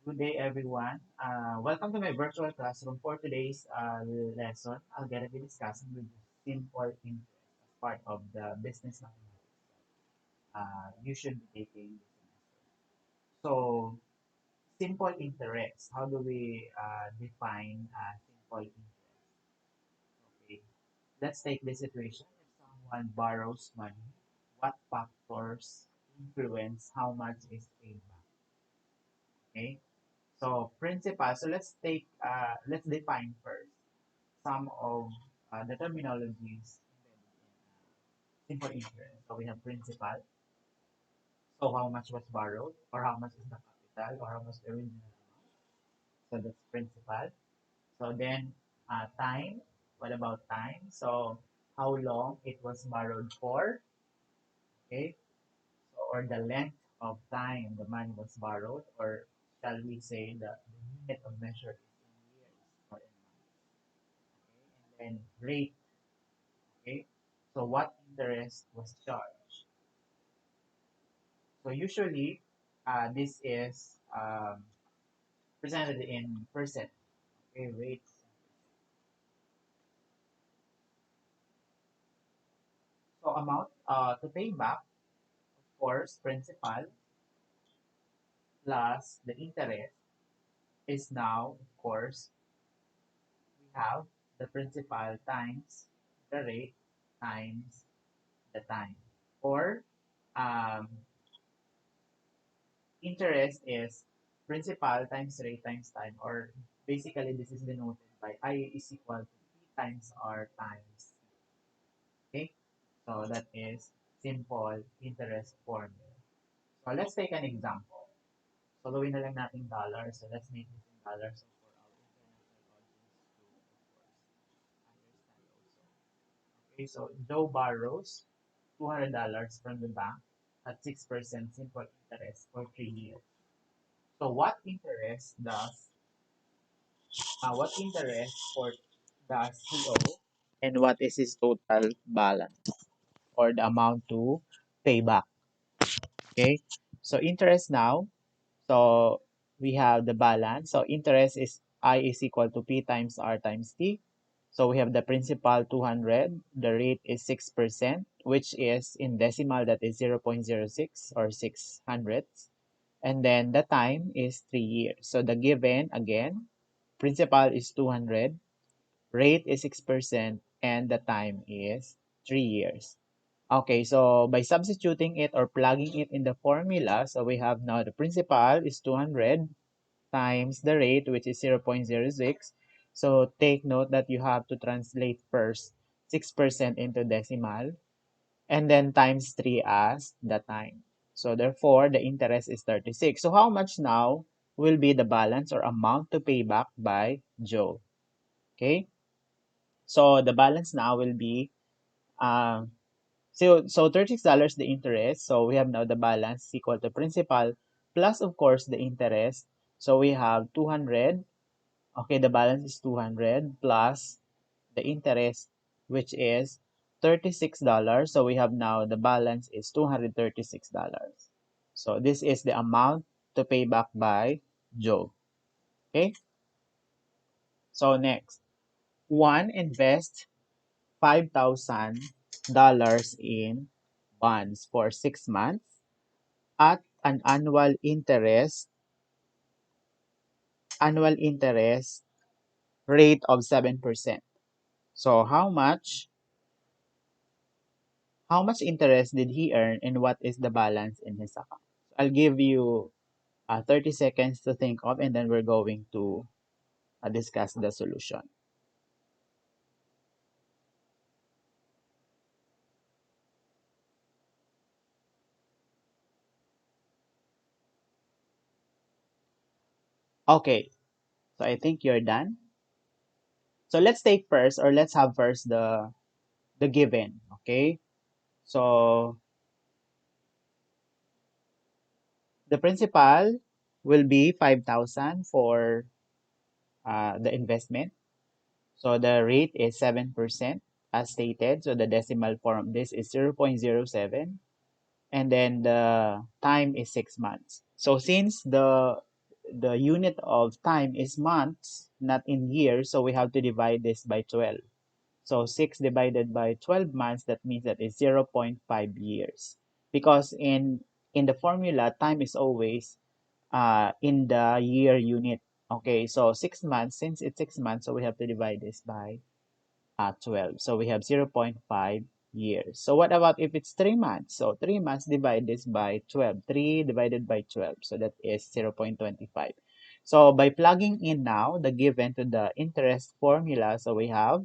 Good day, everyone. Welcome to my virtual classroom. For today's lesson, I'm going to be discussing with you simple interest as part of the business mathematics you should be taking this semester. So, simple interest. How do we define simple interest? Okay, let's take this situation. If someone borrows money, what factors influence how much is paid back? Okay, so principal. So let's define first some of the terminologies embedded in simple interest. So we have principal. So how much was borrowed, or how much is the capital, or how much the original amount. So that's principal. So then time. What about time? So how long it was borrowed for? Okay. So or the length of time the money was borrowed, or shall we say the unit of measure is in years or in months. Okay. And then rate. Okay. So what interest was charged? So usually, this is presented in percent. Okay, rates. So amount to pay back, of course, principal plus the interest is now, of course, we have the principal times the rate times the time. Or um, interest is principal times rate times time, or basically this is denoted by I is equal to P times R times C. Okay, so that is simple interest formula. So let's take an example. So gawin na lang natin dollars. So let's make this in dollars, so for our international audience to, of course, understand also. Okay, so Joe borrows $200 from the bank at 6% simple interest for 3 years. So what interest for does he owe, and what is his total balance, or the amount to pay back? Okay, so interest now. So we have the balance. So interest is I is equal to P times R times T. So we have the principal 200. The rate is 6%, which is in decimal, that is 0.06 or 600ths. And then the time is 3 years. So the given again, principal is 200, rate is 6%, and the time is 3 years. Okay, so by substituting it or plugging it in the formula, so we have now the principal is 200 times the rate, which is 0.06. So take note that you have to translate first 6% into decimal, and then times 3 as the time. So therefore, the interest is 36. So how much now will be the balance or amount to pay back by Joe? Okay, so the balance now will be uh, so $36 the interest. So we have now the balance equal to principal plus, of course, the interest. So we have 200. Okay, the balance is 200 plus the interest, which is $36. So we have now the balance is $236. So this is the amount to pay back by Joe. Okay, so next, one invest $5,000 in bonds for 6 months at an annual interest rate of 7%. So how much interest did he earn, and what is the balance in his account? I'll give you 30 seconds to think of, and then we're going to discuss the solution. Okay, so I think you're done. So let's take first, or let's have first the given. Okay, so the principal will be 5,000 for the investment. So the rate is 7% as stated. So the decimal form of this is 0.07. And then the time is 6 months. So since the unit of time is months, not in years, so we have to divide this by 12. So 6 divided by 12 months, that means that is 0.5 years. Because in the formula, time is always in the year unit. Okay, so 6 months, since it's 6 months, so we have to divide this by 12. So we have 0.5 years. So what about if it's 3 months? So 3 months, divide this by 12. 3 divided by 12. So that is 0.25. So by plugging in now the given to the interest formula, so we have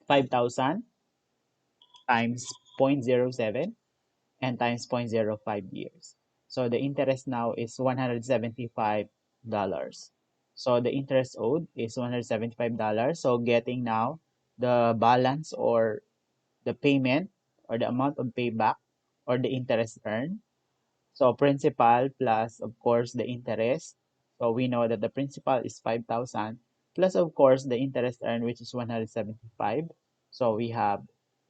5,000 times 0.07 and times 0.05 years. So the interest now is $175. So the interest owed is $175. So getting now the balance or the payment or the amount of payback or the interest earned. So principal plus of course the interest. So we know that the principal is 5,000 plus of course the interest earned, which is 175. So we have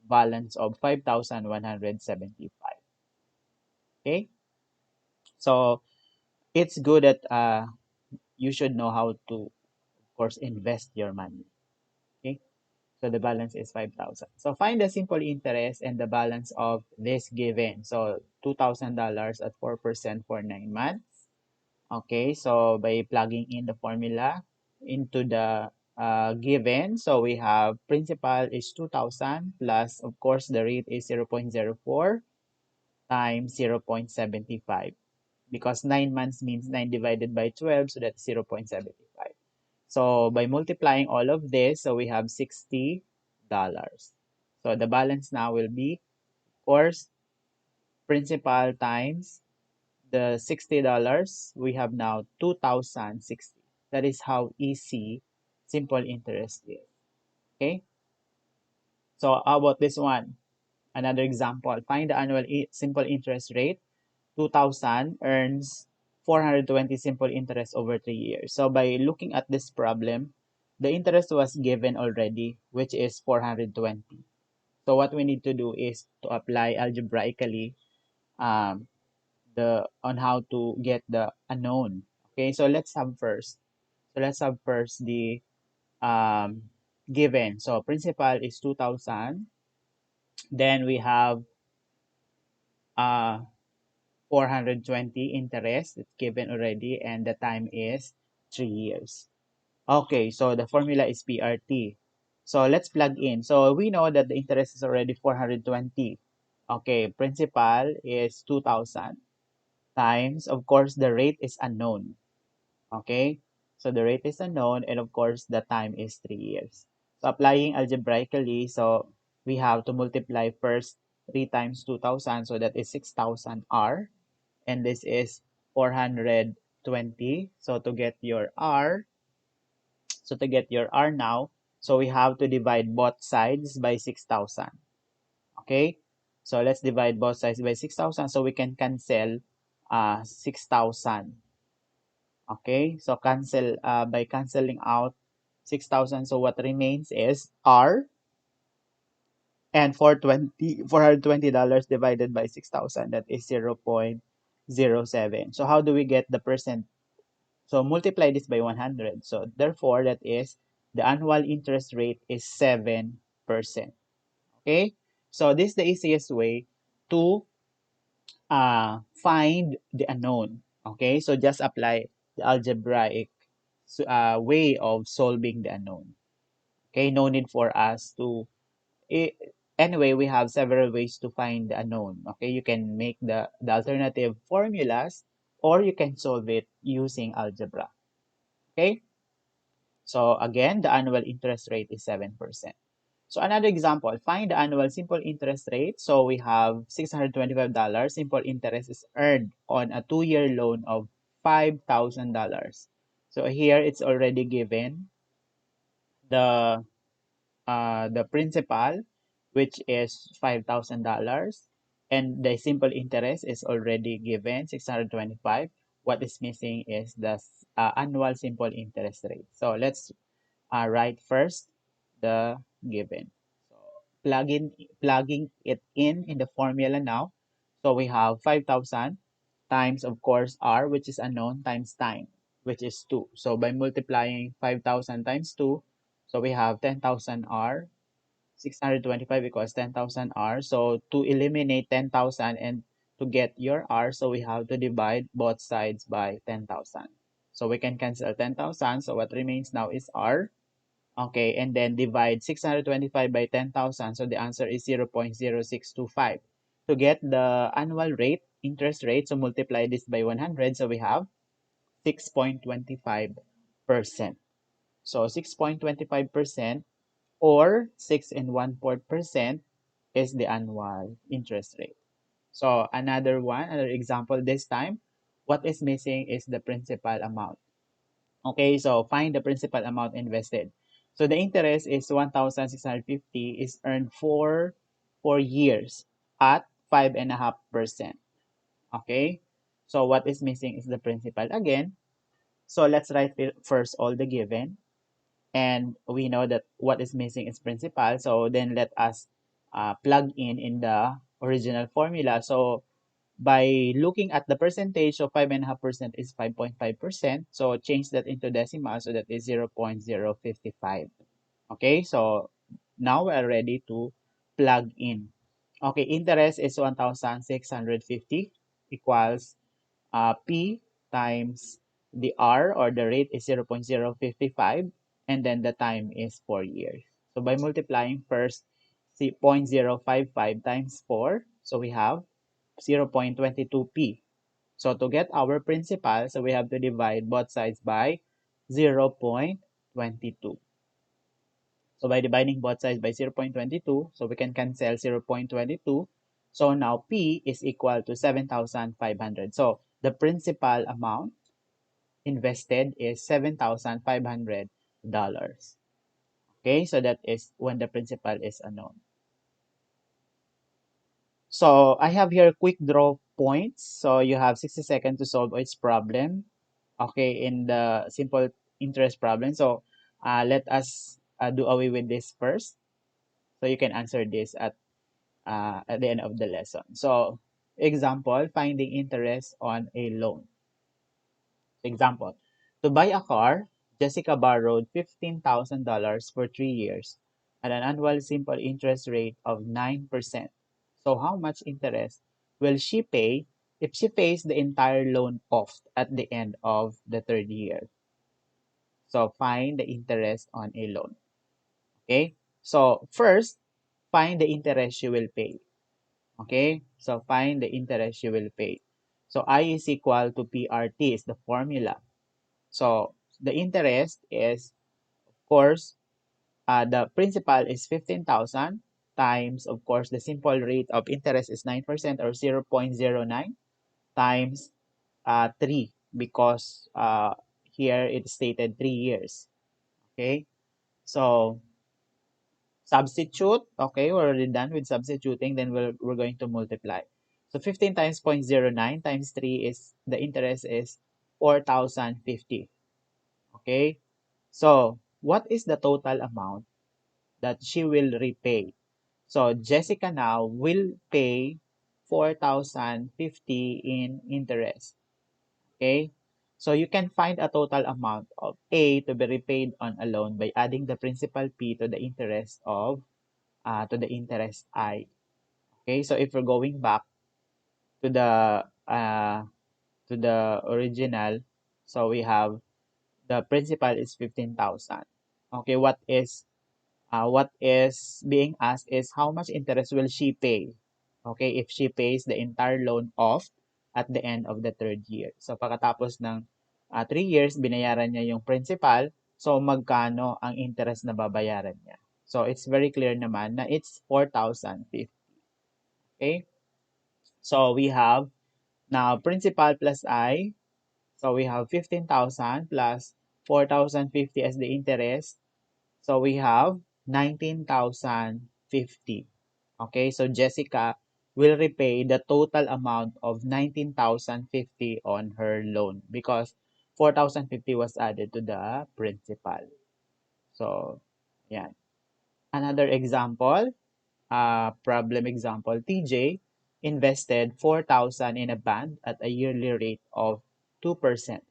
balance of 5,175. Okay? So it's good that you should know how to of course invest your money. Okay? So the balance is 5,000. So find the simple interest and the balance of this given. So $2,000 at 4% for 9 months. Okay, so by plugging in the formula into the given, so we have principal is 2,000 plus, of course, the rate is 0.04 times 0.75 because 9 months means 9 divided by 12, so that's 0.75. So by multiplying all of this, so we have $60. So the balance now will be, of course, principal times the $60, we have now 2,060. That is how easy simple interest is. Okay? So how about this one? Another example. Find the annual simple interest rate. 2,000 earns 420 simple interest over 3 years. So by looking at this problem, the interest was given already, which is 420. So what we need to do is to apply algebraically um, the on how to get the unknown. Okay, so let's have first. So let's have first the um, given. So principal is 2,000. Then we have uh, 420 interest. It's given already, and the time is 3 years. Okay, so the formula is PRT. So let's plug in. So we know that the interest is already 420. Okay, principal is 2,000 times, of course, the rate is unknown. Okay? So the rate is unknown, and of course, the time is 3 years. So applying algebraically, so we have to multiply first 3 times 2,000, so that is 6,000 R. And this is 420. So to get your R, so to get your R now, so we have to divide both sides by 6,000. Okay? So let's divide both sides by 6,000 so we can cancel 6,000. Okay, so cancel by canceling out 6,000. So what remains is R, and $420 divided by 6,000, that is 0.07. So how do we get the percent? So multiply this by 100. So therefore, that is the annual interest rate is 7%. Okay, so this is the easiest way to find the unknown. Okay, so just apply the algebraic way of solving the unknown. Okay, no need for us to. I Anyway, we have several ways to find the unknown. Okay, you can make the alternative formulas or you can solve it using algebra. Okay, so again, the annual interest rate is 7%. So another example, find the annual simple interest rate. So we have $625. Simple interest is earned on a 2-year loan of $5,000. So here it's already given the the principal, which is $5,000, and the simple interest is already given 625. What is missing is the annual simple interest rate. So let's write first the given. So plugging it in the formula now. So we have 5,000 times, of course, R, which is unknown, times time. which is 2. So by multiplying 5,000 times 2, so we have 10,000 R, 625 equals 10,000 R. So to eliminate 10,000 and to get your R, so we have to divide both sides by 10,000. So we can cancel 10,000. So what remains now is R. Okay, and then divide 625 by 10,000. So the answer is 0.0625. To get the annual rate, interest rate, so multiply this by 100. So we have 6.25%. So 6.25% or 6 and 1/4% is the annual interest rate. So another example this time, what is missing is the principal amount. Okay, so find the principal amount invested. So the interest is 1,650 is earned for 4 years at 5.5%. Okay, so what is missing is the principal again. So let's write first all the given. And we know that what is missing is principal. So then let us plug in the original formula. So by looking at the percentage, so 5.5% is 5.5%. So change that into decimal, so that is 0.055. Okay, so now we are ready to plug in. Okay, interest is 1,650 equals P times the R, or the rate is 0.055, and then the time is 4 years. So by multiplying first 0.055 times 4, so we have 0.22P. So to get our principal, so we have to divide both sides by 0.22. So by dividing both sides by 0.22, so we can cancel 0.22. So now P is equal to 7,500. So the principal amount invested is $7,500. Okay, so that is when the principal is unknown. So I have here quick draw points. So you have 60 seconds to solve each problem. Okay, in the simple interest problem. So let us do away with this first. So you can answer this at the end of the lesson. So example, finding interest on a loan. Example, to buy a car, Jessica borrowed $15,000 for 3 years at an annual simple interest rate of 9%. So how much interest will she pay if she pays the entire loan off at the end of the third year? So find the interest on a loan. Okay? So first, find the interest you will pay. Okay? So find the interest you will pay. So I is equal to PRT is the formula. So the interest is, of course, the principal is 15,000 times, of course, the simple rate of interest is 9% or 0.09 times 3, because here it stated 3 years. Okay, so substitute. Okay, we're already done with substituting. Then we're going to multiply. So 15 times 0.09 times 3 is, the interest is 4,050. Okay, so what is the total amount that she will repay? So Jessica now will pay 4,050 in interest. Okay? So you can find a total amount of A to be repaid on a loan by adding the principal P to the interest I. Okay? So if we're going back to the original, so we have the principal is 15,000. Okay, what is being asked is how much interest will she pay? Okay, if she pays the entire loan off at the end of the third year. So pagkatapos ng 3 years, binayaran niya yung principal. So magkano ang interest na babayaran niya? So it's very clear naman na it's 4,050. Okay? So we have now principal plus I. So we have 15,000 plus 4,050 as the interest. So we have 19,050. Okay, so Jessica will repay the total amount of 19,050 on her loan because 4,050 was added to the principal. So, yeah. Another example, problem example, TJ invested 4,000 in a band at a yearly rate of 2%.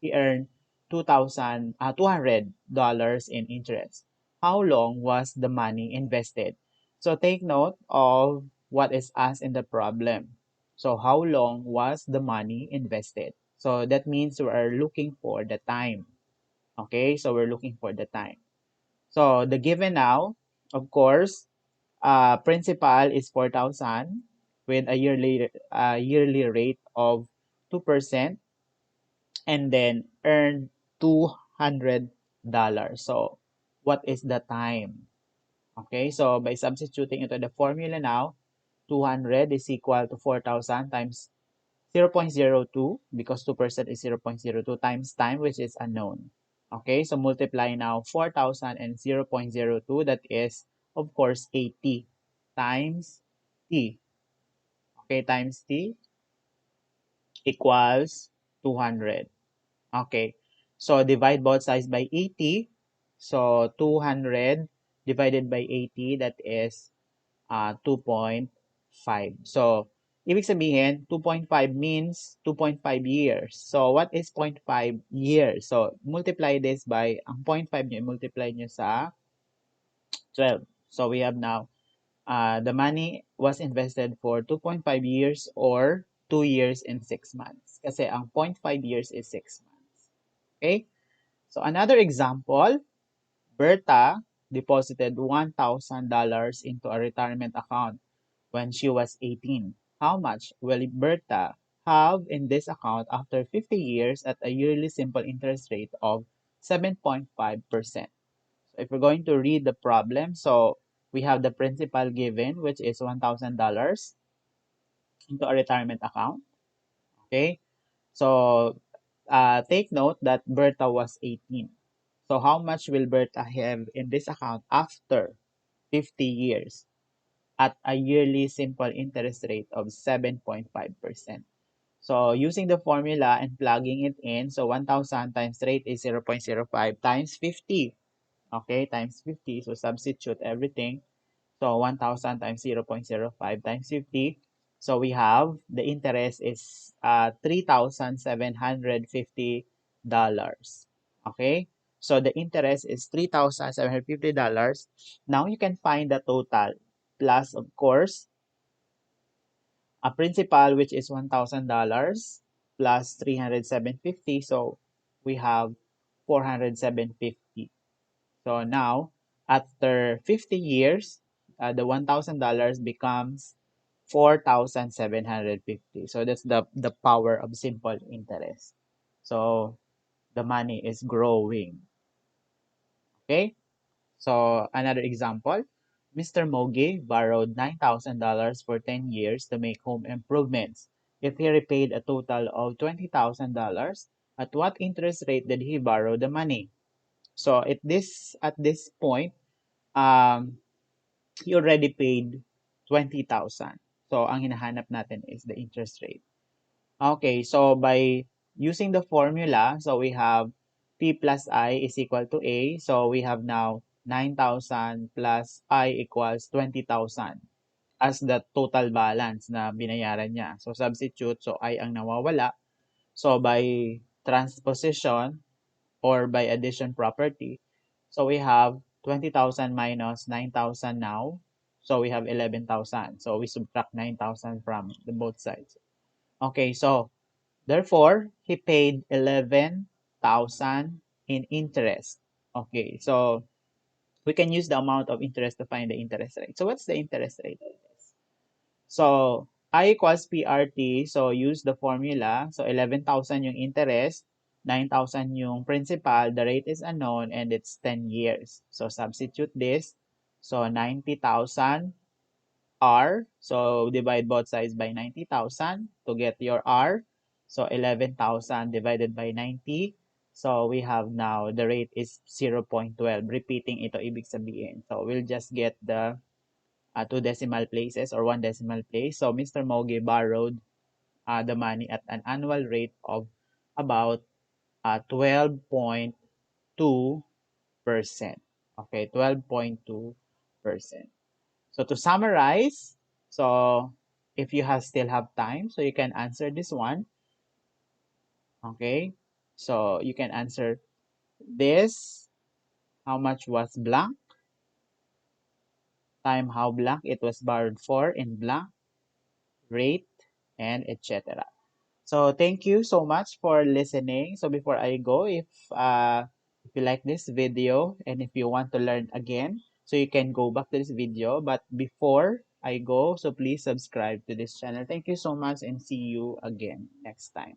He earned $200 in interest. How long was the money invested? So take note of what is asked in the problem. So how long was the money invested? So that means we are looking for the time. Okay, so we're looking for the time. So the given now, of course, principal is 4,000 with a yearly rate of 2% and then earned $200. So what is the time? Okay, so by substituting into the formula now, 200 is equal to 4,000 times 0.02 because 2% is 0.02 times time, which is unknown. Okay, so multiply now 4,000 and 0.02, that is, of course, 80 times t. Okay, times t equals 200. Okay, so divide both sides by 80. So 200 divided by 80, that is 2.5. So, ibig sabihin, 2.5 means 2.5 years. So, what is 0.5 years? So, multiply this by, ang 0.5 nyo, multiply nyo sa 12. So, we have now, the money was invested for 2.5 years or 2 years and 6 months. Kasi ang 0.5 years is 6 months. Okay? So, another example, Berta deposited $1,000 into a retirement account when she was 18. How much will Berta have in this account after 50 years at a yearly simple interest rate of 7.5%? So if we're going to read the problem, so we have the principal given, which is $1,000 into a retirement account. Okay, so take note that Berta was 18. So how much will Berta have in this account after 50 years at a yearly simple interest rate of 7.5%? So using the formula and plugging it in, so 1,000 times rate is 0.05 times 50. Okay, times 50. So substitute everything. So 1,000 times 0.05 times 50. So we have the interest is $3,750. Okay? So the interest is $3,750. Now you can find the total plus, of course, a principal which is $1,000 plus 307.50. So we have 407.50. So now, after 50 years, the $1,000 becomes 4,750. So that's the power of simple interest. So the money is growing. Okay? So another example, Mr. Mogi borrowed $9,000 for 10 years to make home improvements. If he repaid a total of $20,000, at what interest rate did he borrow the money? So at this point, um, he already paid 20,000. So, ang hinahanap natin is the interest rate. Okay, so by using the formula, so we have P plus I is equal to A. So, we have now 9,000 plus I equals 20,000 as the total balance na binayaran niya. So, substitute. So, I ang nawawala. So, by transposition, or by addition property. So we have 20,000 minus 9,000 now. So we have 11,000. So we subtract 9,000 from the both sides. Okay, so therefore, he paid 11,000 in interest. Okay, so we can use the amount of interest to find the interest rate. So what's the interest rate of this? So I equals PRT. So use the formula. So 11,000 yung interest, 9,000 yung principal, the rate is unknown, and it's 10 years. So substitute this. So 90,000 R. So divide both sides by 90,000 to get your R. So 11,000 divided by 90. So we have now the rate is 0.12. Repeating ito ibig sabihin. So we'll just get the 2 decimal places or 1 decimal place. So Mr. Mogi borrowed the money at an annual rate of about 12.2%. Okay, 12.2%. So to summarize, so if you still have time, so you can answer this one. Okay, So you can answer this. How much was blank? Time how blank it was borrowed for in blank, rate, and etc. So thank you so much for listening. So before I go, if you like this video and if you want to learn again, so you can go back to this video. But before I go, so please subscribe to this channel. Thank you so much and see you again next time.